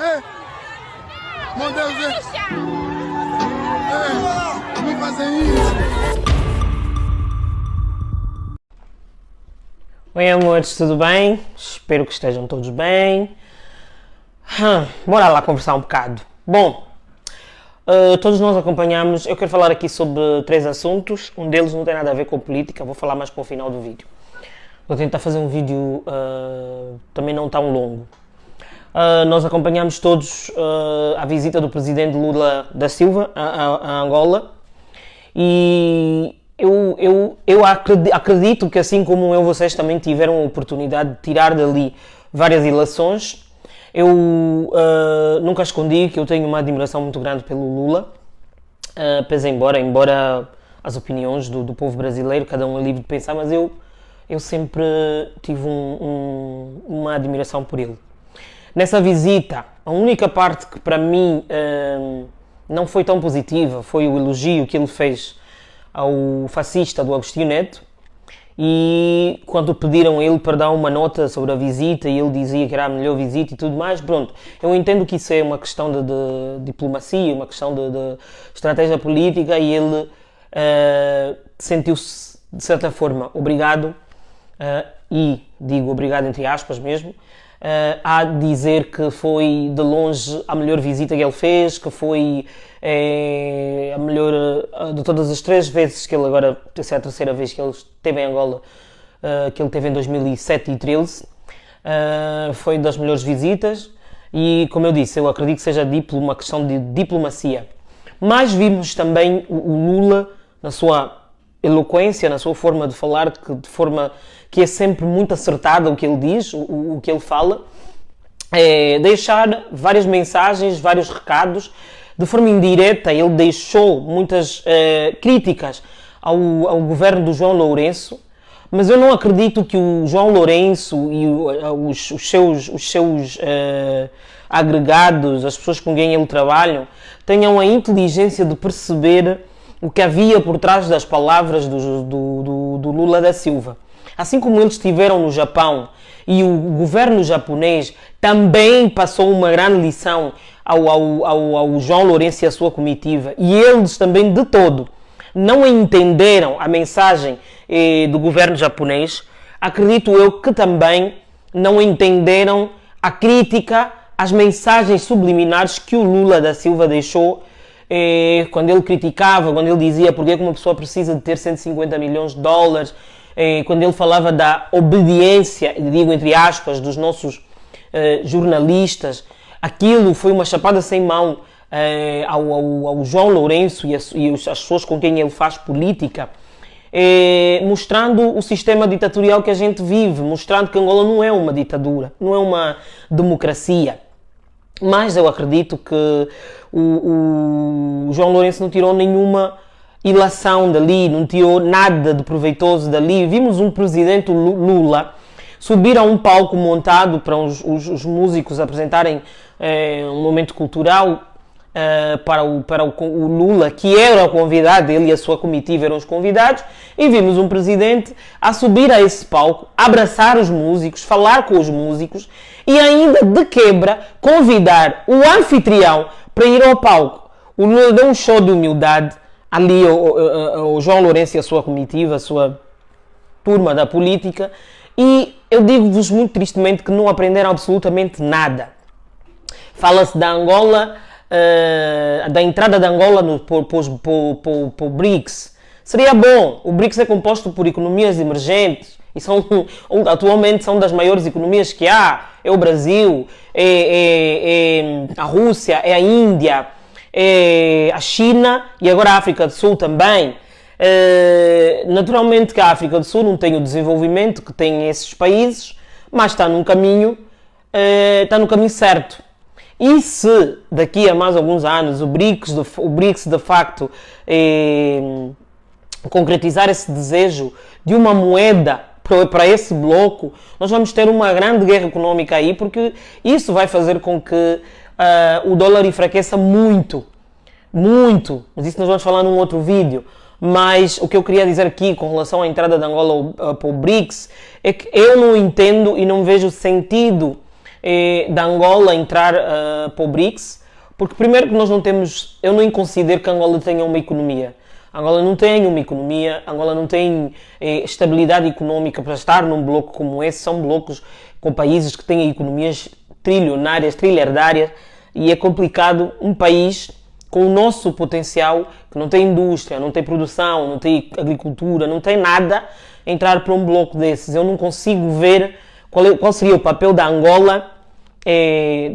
Meu Deus, não fazem isso. Oi amores, tudo bem? Espero que estejam todos bem. Bora lá conversar um bocado. Bom, todos nós acompanhamos. Eu quero falar aqui sobre 3 assuntos. Um deles não tem nada a ver com política, vou falar mais para o final do vídeo. Vou tentar fazer um vídeo também não tão longo. Nós acompanhamos todos a visita do presidente Lula da Silva a Angola e eu acredito que, assim como vocês também tiveram a oportunidade de tirar dali várias ilações. Eu nunca escondi que eu tenho uma admiração muito grande pelo Lula, pese embora as opiniões do povo brasileiro, cada um é livre de pensar, mas eu sempre tive uma admiração por ele. Nessa visita, a única parte que para mim não foi tão positiva foi o elogio que ele fez ao fascista do Agostinho Neto, e quando pediram a ele para dar uma nota sobre a visita e ele dizia que era a melhor visita e tudo mais, pronto, eu entendo que isso é uma questão de diplomacia, uma questão de estratégia política, e ele sentiu-se de certa forma obrigado, e digo obrigado entre aspas mesmo, a dizer que foi de longe a melhor visita que ele fez, que foi a melhor de todas as 3 vezes que ele agora, essa é a 3ª vez que ele esteve em Angola, que ele teve em 2007 e 2013, foi das melhores visitas, e como eu disse, eu acredito que seja uma questão de diplomacia. Mas vimos também o Lula, na sua eloquência, na sua forma de falar, de forma que é sempre muito acertada o que ele diz, o que ele fala, deixar várias mensagens, vários recados, de forma indireta. Ele deixou muitas críticas ao governo do João Lourenço, mas eu não acredito que o João Lourenço e os seus agregados, as pessoas com quem ele trabalha, tenham a inteligência de perceber o que havia por trás das palavras do Lula da Silva. Assim como eles estiveram no Japão e o governo japonês também passou uma grande lição ao João Lourenço e à sua comitiva, e eles também de todo não entenderam a mensagem do governo japonês, acredito eu que também não entenderam a crítica, as mensagens subliminares que o Lula da Silva deixou quando ele criticava, quando ele dizia porque é que uma pessoa precisa de ter 150 milhões de dólares, quando ele falava da obediência, digo entre aspas, dos nossos jornalistas. Aquilo foi uma chapada sem mão ao João Lourenço e as pessoas com quem ele faz política, mostrando o sistema ditatorial que a gente vive, mostrando que Angola não é uma ditadura, não é uma democracia. Mas eu acredito que o João Lourenço não tirou nenhuma ilação dali, não tirou nada de proveitoso dali. Vimos um presidente Lula subir a um palco montado para os músicos apresentarem um momento cultural para o Lula, que era o convidado, ele e a sua comitiva eram os convidados, e vimos um presidente a subir a esse palco, abraçar os músicos, falar com os músicos e ainda de quebra convidar o anfitrião para ir ao palco. O Lula deu um show de humildade ali ao João Lourenço e a sua comitiva, a sua turma da política, e eu digo-vos muito tristemente que não aprenderam absolutamente nada. Fala-se da Angola, da entrada da Angola para o BRICS. Seria bom. O BRICS é composto por economias emergentes e atualmente são das maiores economias que há. É o Brasil, é a Rússia, é a Índia, é a China e agora a África do Sul também. Naturalmente que a África do Sul não tem o desenvolvimento que têm esses países, mas está no caminho certo. E se daqui a mais alguns anos o BRICS de facto concretizar esse desejo de uma moeda para esse bloco, nós vamos ter uma grande guerra económica aí, porque isso vai fazer com que o dólar enfraqueça muito, mas isso nós vamos falar num outro vídeo. Mas o que eu queria dizer aqui com relação à entrada de Angola para o BRICS é que eu não entendo e não vejo sentido da Angola entrar para o BRICS, porque primeiro que nós não temos, eu nem considero que a Angola tenha uma economia. Angola não tem uma economia, Angola não tem estabilidade económica para estar num bloco como esse. São blocos com países que têm economias trilionárias, trilhardárias, e é complicado um país com o nosso potencial, que não tem indústria, não tem produção, não tem agricultura, não tem nada, entrar para um bloco desses. Eu não consigo ver qual seria o papel da Angola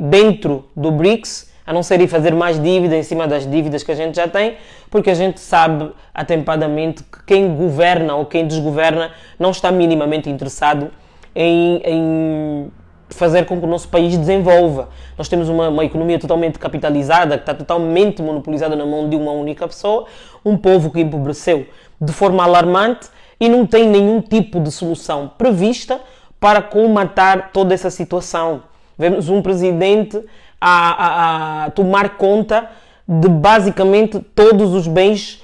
dentro do BRICS, a não ser ir fazer mais dívida em cima das dívidas que a gente já tem, porque a gente sabe atempadamente que quem governa ou quem desgoverna não está minimamente interessado em fazer com que o nosso país desenvolva. Nós temos uma economia totalmente capitalizada, que está totalmente monopolizada na mão de uma única pessoa, um povo que empobreceu de forma alarmante e não tem nenhum tipo de solução prevista para colmatar toda essa situação. Vemos um presidente a tomar conta de basicamente todos os bens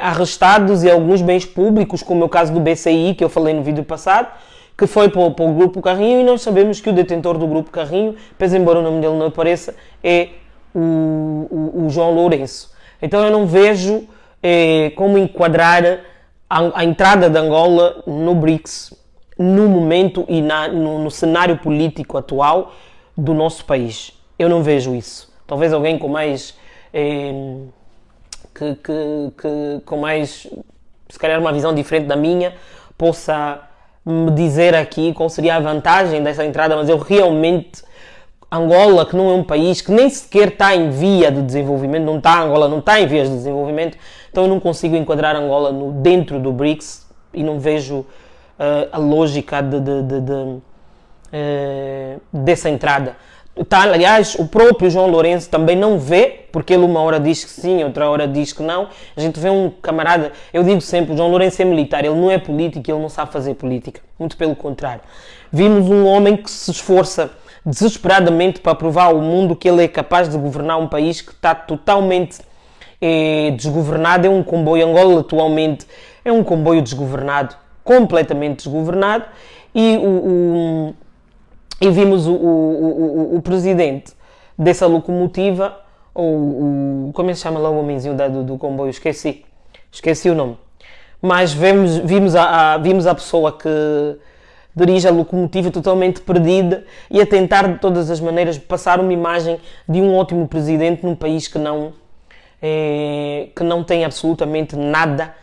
arrestados e alguns bens públicos, como é o caso do BCI, que eu falei no vídeo passado, que foi para o Grupo Carrinho, e nós sabemos que o detentor do Grupo Carrinho, pese embora o nome dele não apareça, é o João Lourenço. Então eu não vejo como enquadrar a entrada de Angola no BRICS no momento e no cenário político atual do nosso país. Eu não vejo isso. Talvez alguém com mais com mais, se calhar, uma visão diferente da minha, possa me dizer aqui qual seria a vantagem dessa entrada, mas eu realmente, Angola, que não é um país que nem sequer está em via de desenvolvimento, Angola não está em vias de desenvolvimento, então eu não consigo enquadrar Angola dentro do BRICS e não vejo a lógica dessa entrada. Aliás, o próprio João Lourenço também não vê, porque ele uma hora diz que sim, outra hora diz que não. A gente vê um camarada, eu digo sempre, o João Lourenço é militar, ele não é político, ele não sabe fazer política, muito pelo contrário. Vimos um homem que se esforça desesperadamente para provar ao mundo que ele é capaz de governar um país que está totalmente desgovernado. É um comboio, Angola atualmente é um comboio desgovernado, completamente desgovernado, e vimos o presidente dessa locomotiva, como é que se chama lá o homenzinho do comboio? Esqueci o nome. Mas vimos a pessoa que dirige a locomotiva totalmente perdida e a tentar de todas as maneiras passar uma imagem de um ótimo presidente num país que não tem absolutamente nada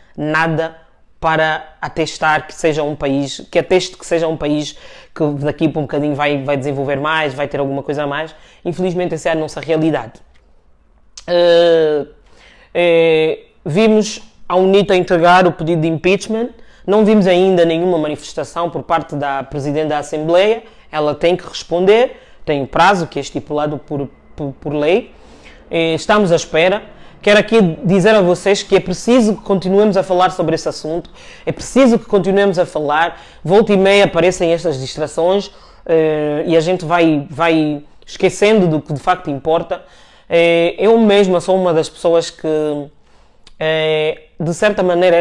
para atestar que seja um país, que ateste que seja um país que daqui para um bocadinho vai desenvolver mais, vai ter alguma coisa a mais. Infelizmente essa é a nossa realidade. Vimos a UNITA entregar o pedido de impeachment, não vimos ainda nenhuma manifestação por parte da Presidente da Assembleia, ela tem que responder, tem um prazo que é estipulado por lei, estamos à espera. Quero aqui dizer a vocês que é preciso que continuemos a falar sobre esse assunto, é preciso que continuemos a falar, volta e meia aparecem estas distrações e a gente vai esquecendo do que de facto importa. Eu mesma sou uma das pessoas que, de certa maneira,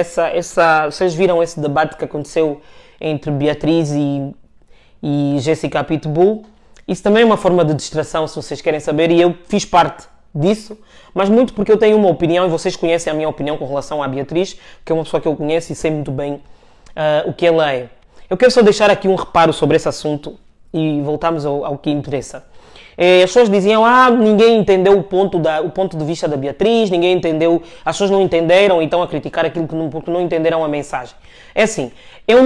vocês viram esse debate que aconteceu entre Beatriz e Jéssica Pitbull. Isso também é uma forma de distração, se vocês querem saber, e eu fiz parte disso, mas muito porque eu tenho uma opinião e vocês conhecem a minha opinião com relação à Beatriz, que é uma pessoa que eu conheço e sei muito bem o que ela é. Eu quero só deixar aqui um reparo sobre esse assunto e voltamos ao que interessa. As pessoas diziam, ninguém entendeu o ponto de vista da Beatriz, ninguém entendeu, as pessoas não entenderam e estão a criticar aquilo porque não entenderam a mensagem. É assim, eu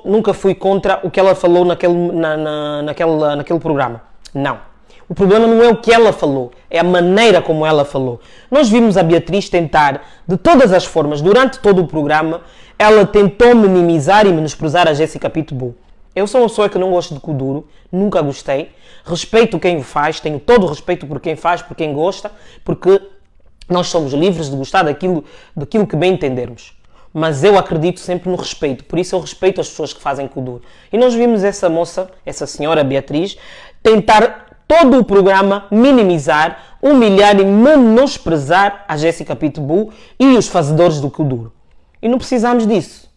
nunca fui contra o que ela falou naquele programa. Não. O problema não é o que ela falou, é a maneira como ela falou. Nós vimos a Beatriz tentar, de todas as formas, durante todo o programa, ela tentou minimizar e menosprezar a Jéssica Pitbull. Eu sou uma pessoa que não gosto de Kuduro, nunca gostei, respeito quem o faz, tenho todo o respeito por quem faz, por quem gosta, porque nós somos livres de gostar daquilo que bem entendermos. Mas eu acredito sempre no respeito, por isso eu respeito as pessoas que fazem Kuduro. E nós vimos essa moça, essa senhora Beatriz, tentar todo o programa minimizar, humilhar e menosprezar a Jéssica Pitbull e os fazedores do Kuduro. E não precisamos disso.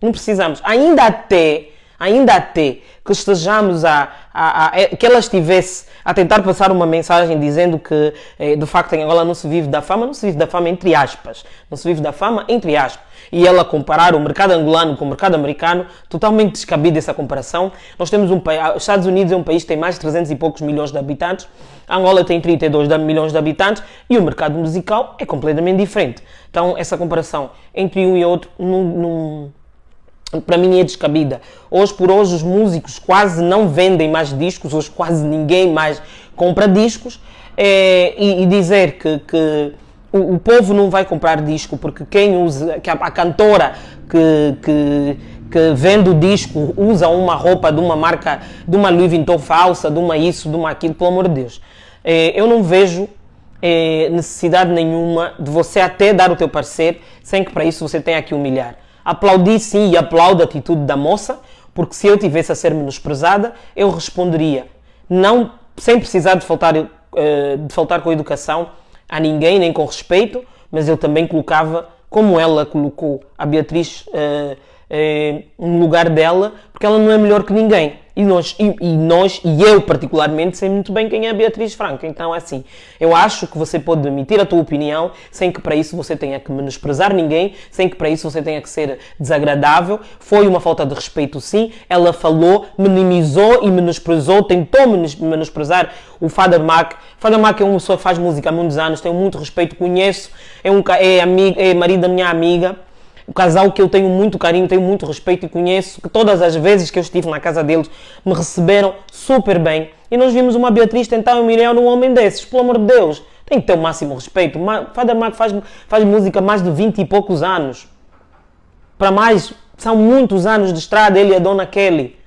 Não precisamos. Ainda até ainda até que estejamos que ela estivesse a tentar passar uma mensagem dizendo que, de facto, em Angola não se vive da fama, não se vive da fama entre aspas, não se vive da fama entre aspas. E ela comparar o mercado angolano com o mercado americano, totalmente descabida essa comparação. Nós temos os Estados Unidos é um país que tem mais de 300 e poucos milhões de habitantes, a Angola tem 32 milhões de habitantes e o mercado musical é completamente diferente. Então, essa comparação entre um e outro para mim é descabida. Hoje por hoje os músicos quase não vendem mais discos, hoje quase ninguém mais compra discos, e dizer que o povo não vai comprar disco porque quem usa, que a cantora que vende o disco usa uma roupa de uma marca, de uma Louis Vuitton falsa, de uma isso, de uma aquilo, pelo amor de Deus. Eu não vejo necessidade nenhuma de você até dar o teu parecer sem que para isso você tenha que humilhar. Aplaudi sim e aplaudo a atitude da moça, porque se eu tivesse a ser menosprezada, eu responderia, não, sem precisar de faltar com educação a ninguém, nem com respeito, mas eu também colocava, como ela colocou a Beatriz no lugar dela, porque ela não é melhor que ninguém. E eu particularmente sei muito bem quem é a Beatriz Franco. Então, assim, eu acho que você pode emitir a tua opinião sem que para isso você tenha que menosprezar ninguém, sem que para isso você tenha que ser desagradável. Foi uma falta de respeito, sim. Ela falou, minimizou e menosprezou, tentou menosprezar o Father Mac. Father Mac é uma pessoa que faz música há muitos anos, tenho muito respeito, conheço, é marido da minha amiga. O casal que eu tenho muito carinho, tenho muito respeito e conheço, que todas as vezes que eu estive na casa deles me receberam super bem. E nós vimos uma Beatriz tentar humilhar um homem desses, pelo amor de Deus. Tem que ter o máximo respeito. Father Mac faz música há mais de 20 e poucos anos. Para mais, são muitos anos de estrada, ele e a Dona Kelly.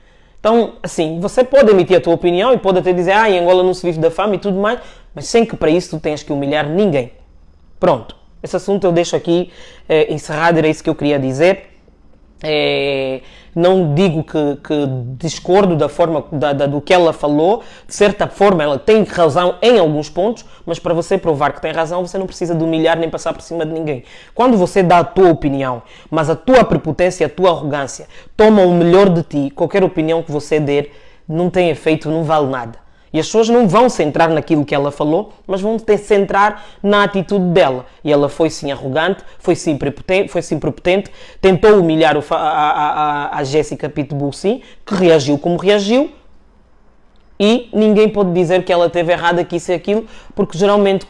Então, assim, você pode emitir a tua opinião e pode até dizer, em Angola não se vive da fama e tudo mais, mas sem que para isso tu tenhas que humilhar ninguém. Pronto. Esse assunto eu deixo aqui encerrado, era isso que eu queria dizer. Não digo que discordo da forma do que ela falou. De certa forma, ela tem razão em alguns pontos, mas para você provar que tem razão, você não precisa de humilhar nem passar por cima de ninguém. Quando você dá a tua opinião, mas a tua prepotência, a tua arrogância tomam o melhor de ti, qualquer opinião que você der não tem efeito, não vale nada. E as pessoas não vão centrar naquilo que ela falou, mas vão centrar na atitude dela. E ela foi sim arrogante, foi sim prepotente, tentou humilhar a Jéssica Pitbull sim, que reagiu como reagiu. E ninguém pode dizer que ela esteve errada, que isso e aquilo, porque geralmente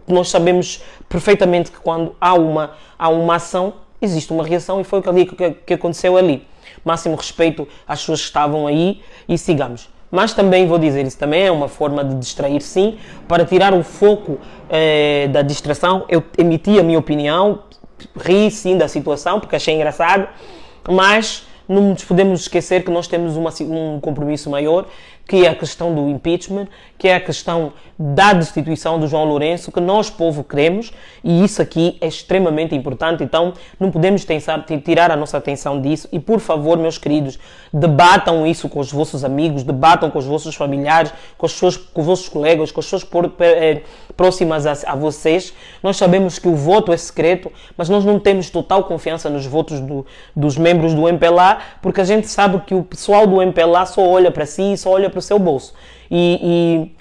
nós sabemos perfeitamente que quando há uma ação, existe uma reação e foi o que aconteceu ali. Máximo respeito às pessoas que estavam aí e sigamos. Mas também vou dizer, isso também é uma forma de distrair sim, para tirar o foco da distração. Eu emiti a minha opinião, ri sim da situação, porque achei engraçado, mas não nos podemos esquecer que nós temos um compromisso maior, que é a questão do impeachment, que é a questão da destituição do João Lourenço, que nós, povo, queremos, e isso aqui é extremamente importante, então não podemos tirar a nossa atenção disso, e por favor, meus queridos, debatam isso com os vossos amigos, debatam com os vossos familiares, com os vossos colegas, com as pessoas próximas a vocês. Nós sabemos que o voto é secreto, mas nós não temos total confiança nos votos dos membros do MPLA, porque a gente sabe que o pessoal do MPLA só olha para si, só olha para o seu bolso. E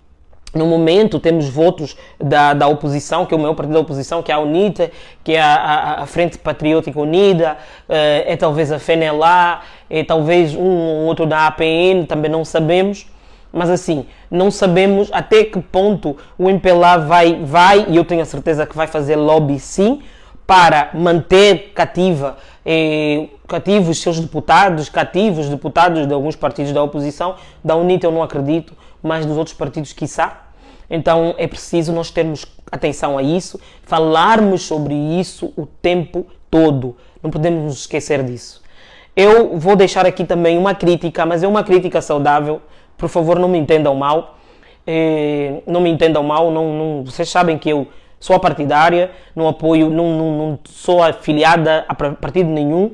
no momento temos votos da oposição, que é o maior partido da oposição, que é a UNITA, que é a Frente Patriótica Unida, é talvez a FNLA, é talvez um outro da APN, também não sabemos. Mas assim, não sabemos até que ponto o MPLA vai, e eu tenho a certeza que vai fazer lobby sim, para manter cativos seus deputados, cativos deputados de alguns partidos da oposição. Da UNITA eu não acredito, mas dos outros partidos quiçá. Então é preciso nós termos atenção a isso, falarmos sobre isso o tempo todo. Não podemos nos esquecer disso. Eu vou deixar aqui também uma crítica, mas é uma crítica saudável. Por favor, não me entendam mal. Não me entendam mal. Vocês sabem que eu sou partidária, não apoio, não sou afiliada a partido nenhum,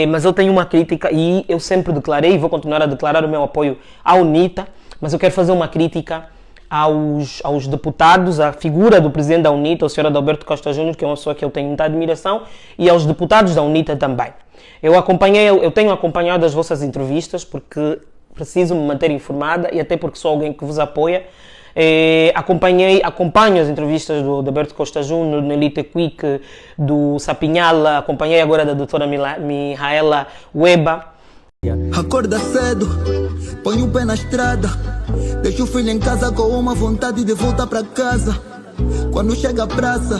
mas eu tenho uma crítica e eu sempre declarei e vou continuar a declarar o meu apoio à UNITA, mas eu quero fazer uma crítica aos deputados, à figura do presidente da UNITA, o Sr. Adalberto Costa Júnior, que é uma pessoa que eu tenho muita admiração, e aos deputados da UNITA também. Eu tenho acompanhado as vossas entrevistas porque preciso me manter informada e até porque sou alguém que vos apoia. Acompanho as entrevistas do Alberto Costa Júnior, do Nelly Quick, do Sapinhala, acompanhei agora da doutora Mihaela Weba. Acorda cedo, põe o pé na estrada, deixa o filho em casa com uma vontade de voltar para casa. Quando chega a praça,